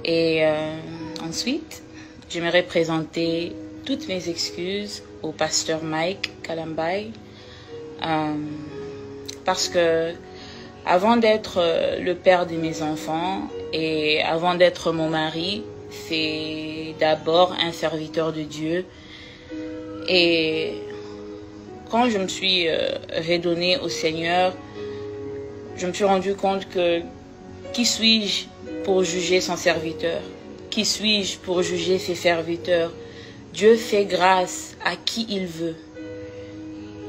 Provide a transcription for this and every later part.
Et ensuite, j'aimerais présenter toutes mes excuses au pasteur Mike Kalambai parce que avant d'être le père de mes enfants et avant d'être mon mari, c'est d'abord un serviteur de Dieu. Et quand je me suis redonnée au Seigneur, je me suis rendu compte que qui suis-je pour juger son serviteur? Qui suis-je pour juger ses serviteurs? Dieu fait grâce à qui il veut.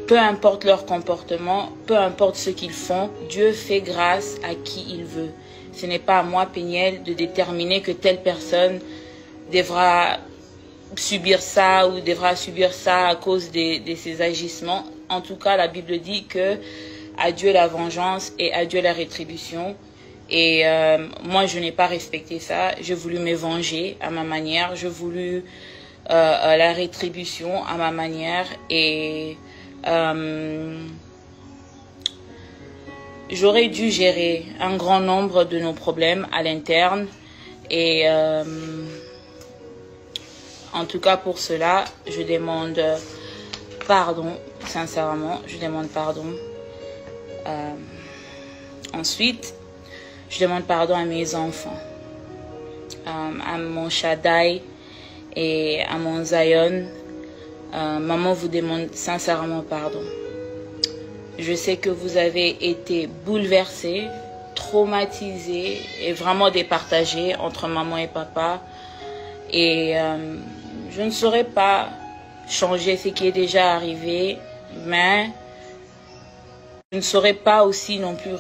Peu importe leur comportement, peu importe ce qu'ils font, Dieu fait grâce à qui il veut. Ce n'est pas à moi, Péniel, de déterminer que telle personne devra subir ça ou devra subir ça à cause de ses agissements. En tout cas, la Bible dit que à Dieu la vengeance et à Dieu la rétribution. Et moi, je n'ai pas respecté ça. J'ai voulu me venger à ma manière. J'ai voulu la rétribution à ma manière. Et j'aurais dû gérer un grand nombre de nos problèmes à l'interne. Et en tout cas, pour cela, je demande pardon. Sincèrement, je demande pardon. Ensuite, je demande pardon à mes enfants, à mon Shaddai et à mon Zion. Maman vous demande sincèrement pardon. Je sais que vous avez été bouleversés, traumatisés et vraiment départagés entre maman et papa. Et je ne saurais pas changer ce qui est déjà arrivé, mais je ne saurais pas aussi non plus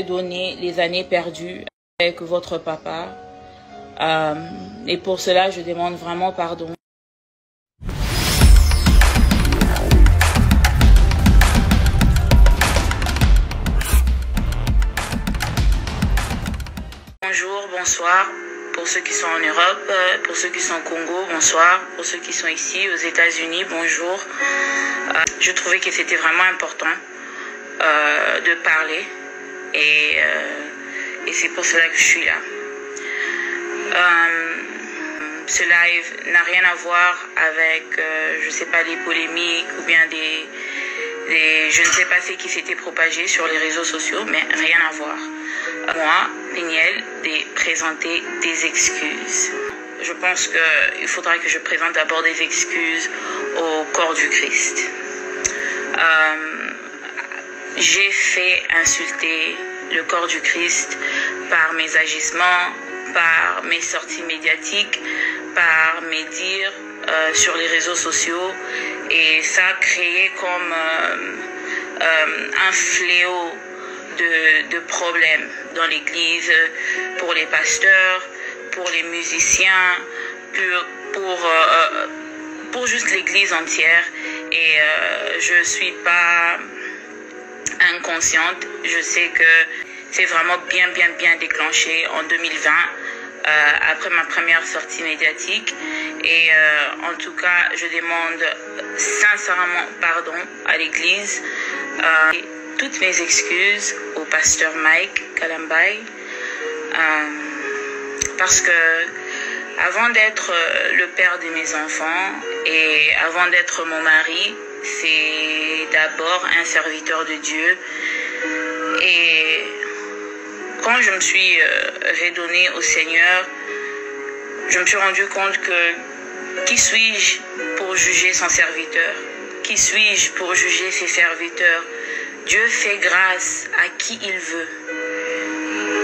donner les années perdues avec votre papa. Et pour cela, je demande vraiment pardon. Bonjour, bonsoir. Pour ceux qui sont en Europe, pour ceux qui sont au Congo, bonsoir. Pour ceux qui sont ici aux États-Unis, bonjour. Je trouvais que c'était vraiment important de parler. Et c'est pour cela que je suis là. Ce live n'a rien à voir avec, je ne sais pas, les polémiques ou bien je ne sais pas ce qui s'était propagé sur les réseaux sociaux, mais rien à voir. Moi, Péniel, de présenter des excuses. Je pense qu'il faudra que je présente d'abord des excuses au corps du Christ. J'ai fait insulter le corps du Christ par mes agissements, par mes sorties médiatiques, par mes dires sur les réseaux sociaux. Et ça a créé comme un fléau de problèmes dans l'église, pour les pasteurs, pour les musiciens, pour juste l'église entière. Et je suis pas inconsciente. Je sais que c'est vraiment bien déclenché en 2020 après ma première sortie médiatique. Et en tout cas, je demande sincèrement pardon à l'église. Toutes mes excuses au pasteur Mike Kalambai parce que avant d'être le père de mes enfants et avant d'être mon mari, c'est d'abord un serviteur de Dieu. Et quand je me suis redonnée au Seigneur, je me suis rendu compte que qui suis-je pour juger son serviteur? Qui suis-je pour juger ses serviteurs? Dieu fait grâce à qui il veut.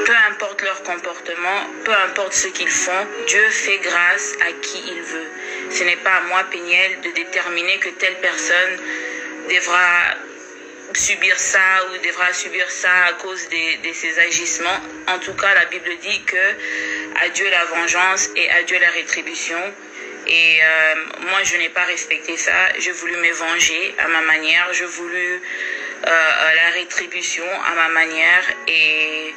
Peu importe leur comportement, peu importe ce qu'ils font, Dieu fait grâce à qui il veut. Ce n'est pas à moi, Péniel, de déterminer que telle personne devra subir ça ou devra subir ça à cause de ses agissements. En tout cas, la Bible dit que à Dieu la vengeance et à Dieu la rétribution. Et moi, je n'ai pas respecté ça. J'ai voulu me venger à ma manière. J'ai voulu la rétribution à ma manière. Et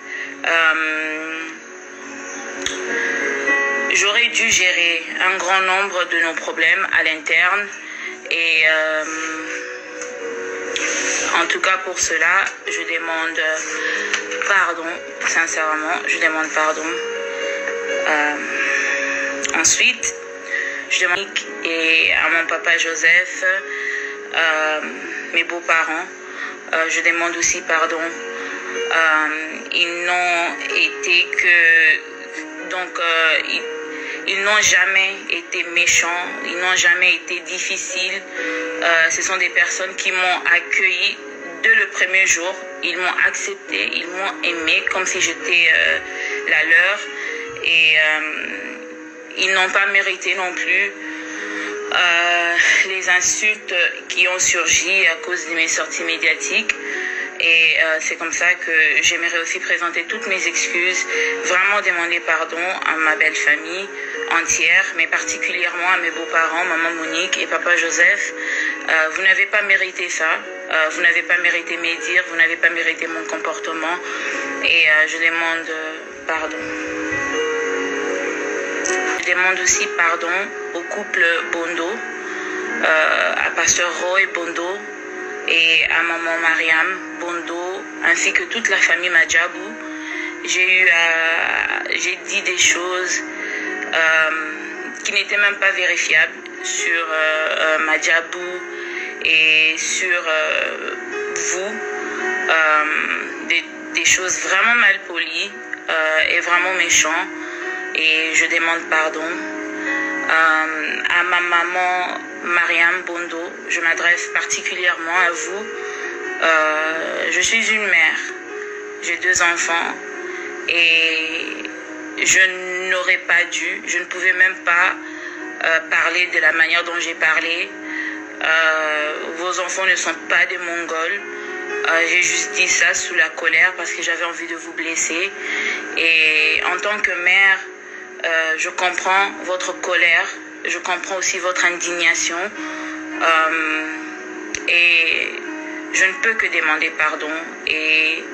j'aurais dû gérer un grand nombre de nos problèmes à l'interne. Et en tout cas, pour cela, je demande pardon. Sincèrement, je demande pardon. Ensuite, je demande et à mon papa Joseph, mes beaux-parents, je demande aussi pardon. Ils n'ont été que... Donc, ils n'ont jamais été méchants, ils n'ont jamais été difficiles. Ce sont des personnes qui m'ont accueilli dès le premier jour. Ils m'ont accepté, ils m'ont aimé comme si j'étais la leur. Et ils n'ont pas mérité non plus les insultes qui ont surgi à cause de mes sorties médiatiques. Et c'est comme ça que j'aimerais aussi présenter toutes mes excuses, vraiment demander pardon à ma belle famille entière, mais particulièrement à mes beaux-parents, maman Monique et papa Joseph. Vous n'avez pas mérité ça, vous n'avez pas mérité mes dires, vous n'avez pas mérité mon comportement, et je demande pardon. Je demande aussi pardon au couple Bondo, à pasteur Roy Bondo, et à maman Mariam Bondo, ainsi que toute la famille Madjabou. J'ai dit des choses qui n'étaient même pas vérifiables sur Madjabou et sur vous, des choses vraiment mal polies et vraiment méchantes, et je demande pardon. À ma maman Mariam Bondo, je m'adresse particulièrement à vous. Je suis une mère, j'ai 2 enfants et je n'aurais pas dû, je ne pouvais même pas parler de la manière dont j'ai parlé. Vos enfants ne sont pas des Mongols. J'ai juste dit ça sous la colère parce que j'avais envie de vous blesser. Et en tant que mère, je comprends votre colère, je comprends aussi votre indignation, et je ne peux que demander pardon et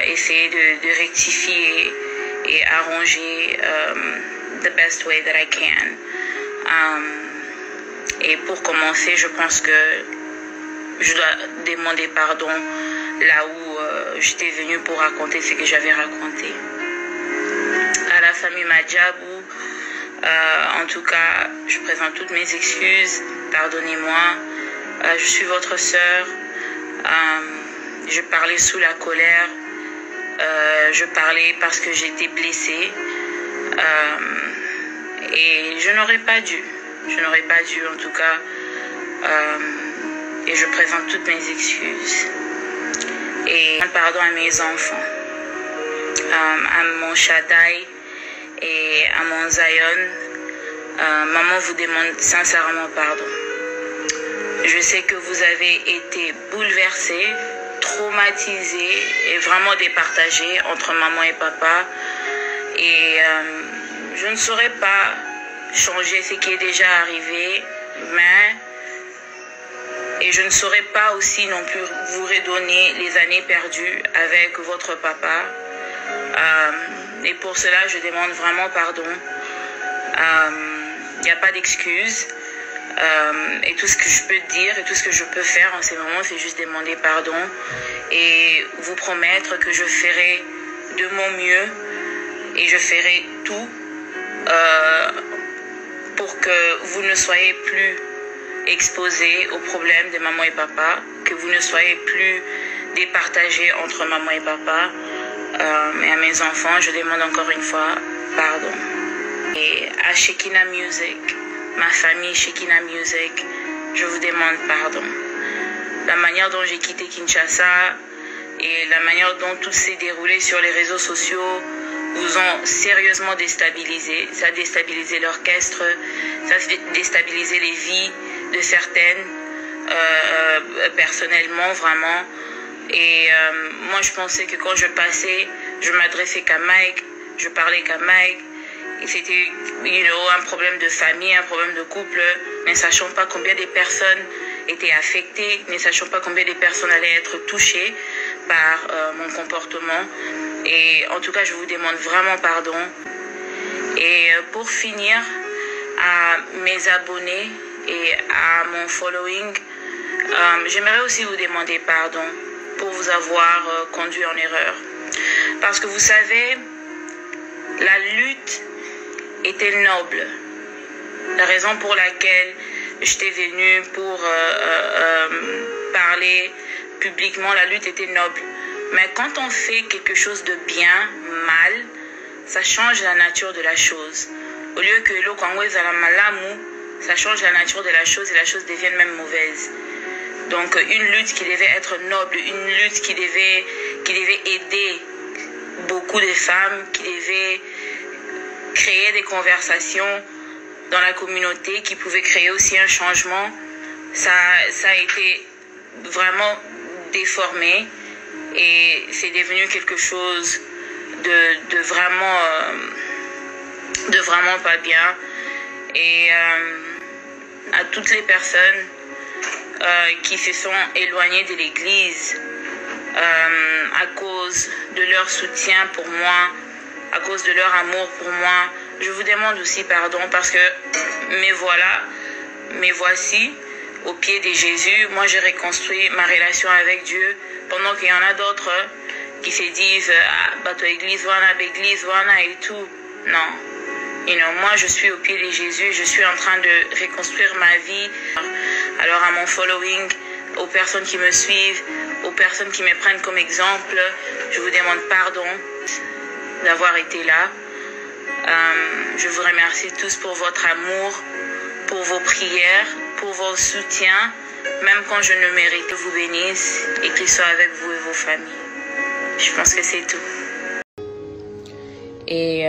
essayer de rectifier et arranger the best way that I can. Et pour commencer, je pense que je dois demander pardon là où j'étais venue pour raconter ce que j'avais raconté. À la famille Madjabou, en tout cas, je présente toutes mes excuses, pardonnez-moi, je suis votre sœur, je parlais sous la colère, je parlais parce que j'étais blessée, et je n'aurais pas dû en tout cas, et je présente toutes mes excuses, et pardon à mes enfants, à mon Shaddai et à mon Zion. Maman vous demande sincèrement pardon. Je sais que vous avez été bouleversés, traumatisés et vraiment départagés entre maman et papa, et je ne saurais pas changer ce qui est déjà arrivé, et je ne saurais pas aussi non plus vous redonner les années perdues avec votre papa. Et pour cela, je demande vraiment pardon. Il n'y a pas d'excuse. Et tout ce que je peux dire et tout ce que je peux faire en ces moments, c'est juste demander pardon et vous promettre que je ferai de mon mieux et je ferai tout pour que vous ne soyez plus exposés aux problèmes de maman et papa, que vous ne soyez plus départagés entre maman et papa. Et à mes enfants, je demande encore une fois pardon. Et à Shekinah Music, ma famille Shekinah Music, je vous demande pardon. La manière dont j'ai quitté Kinshasa et la manière dont tout s'est déroulé sur les réseaux sociaux vous ont sérieusement déstabilisé. Ça a déstabilisé l'orchestre, ça a déstabilisé les vies de certaines, personnellement, vraiment. Et moi, je pensais que quand je passais, je m'adressais qu'à Mike, je parlais qu'à Mike. Et c'était un problème de famille, un problème de couple, ne sachant pas combien de personnes étaient affectées, ne sachant pas combien de personnes allaient être touchées par mon comportement. Et en tout cas, je vous demande vraiment pardon. Et pour finir, à mes abonnés et à mon following, j'aimerais aussi vous demander pardon pour vous avoir conduit en erreur. Parce que vous savez, la lutte était noble. La raison pour laquelle j'étais venue pour parler publiquement, la lutte était noble. Mais quand on fait quelque chose de bien, mal, ça change la nature de la chose. Au lieu que le Kongwez à la malamu, ça change la nature de la chose et la chose devient même mauvaise. Donc une lutte qui devait être noble, une lutte qui devait aider beaucoup de femmes, qui devait créer des conversations dans la communauté, qui pouvait créer aussi un changement, ça a été vraiment déformé et c'est devenu quelque chose de vraiment pas bien. Et à toutes les personnes qui se sont éloignées de l'église à cause de leur soutien pour moi, à cause de leur amour pour moi, je vous demande aussi pardon parce que me voici au pied de Jésus. Moi, j'ai reconstruit ma relation avec Dieu pendant qu'il y en a d'autres qui se disent bateau église, voilà et tout. Non. Moi, je suis au pied de Jésus. Je suis en train de reconstruire ma vie. Alors, à mon following, aux personnes qui me suivent, aux personnes qui me prennent comme exemple, je vous demande pardon d'avoir été là. Je vous remercie tous pour votre amour, pour vos prières, pour vos soutiens, même quand je ne mérite que vous bénisse et qu'il soit avec vous et vos familles. Je pense que c'est tout. Et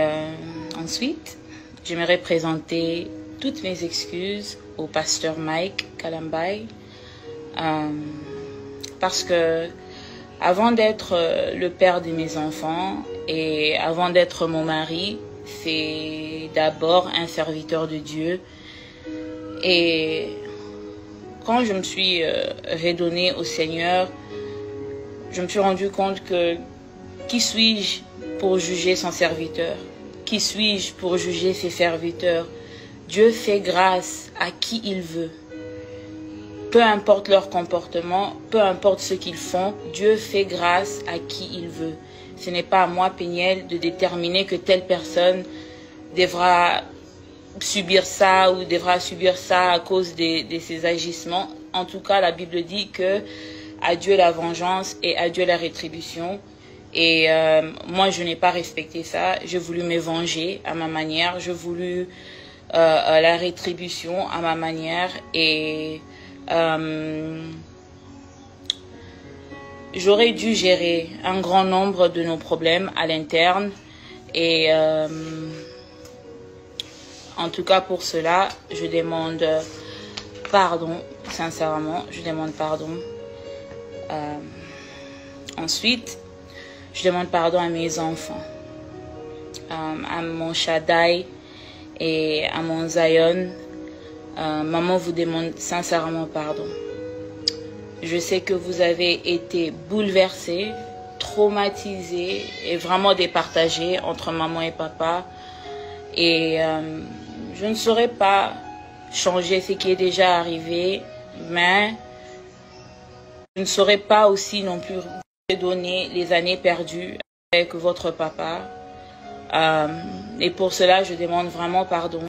ensuite, j'aimerais présenter toutes mes excuses au pasteur Mike Kalambai parce que avant d'être le père de mes enfants et avant d'être mon mari, c'est d'abord un serviteur de Dieu. Et quand je me suis redonnée au Seigneur, je me suis rendu compte que qui suis-je pour juger son serviteur? Qui suis-je pour juger ses serviteurs? Dieu fait grâce à qui il veut. Peu importe leur comportement, peu importe ce qu'ils font, Dieu fait grâce à qui il veut. Ce n'est pas à moi, Péniel, de déterminer que telle personne devra subir ça ou devra subir ça à cause de ses agissements. En tout cas, la Bible dit que à Dieu la vengeance et à Dieu la rétribution. Et moi, je n'ai pas respecté ça. J'ai voulu me venger à ma manière. J'ai voulu la rétribution à ma manière. Et j'aurais dû gérer un grand nombre de nos problèmes à l'interne. Et en tout cas, pour cela, je demande pardon. Sincèrement, je demande pardon. Ensuite, je demande pardon à mes enfants, à mon Shaddai et à mon Zion. Maman vous demande sincèrement pardon. Je sais que vous avez été bouleversés, traumatisés et vraiment départagés entre maman et papa. Et je ne saurais pas changer ce qui est déjà arrivé, mais je ne saurais pas aussi non plus donner les années perdues avec votre papa. Et pour cela, je demande vraiment pardon.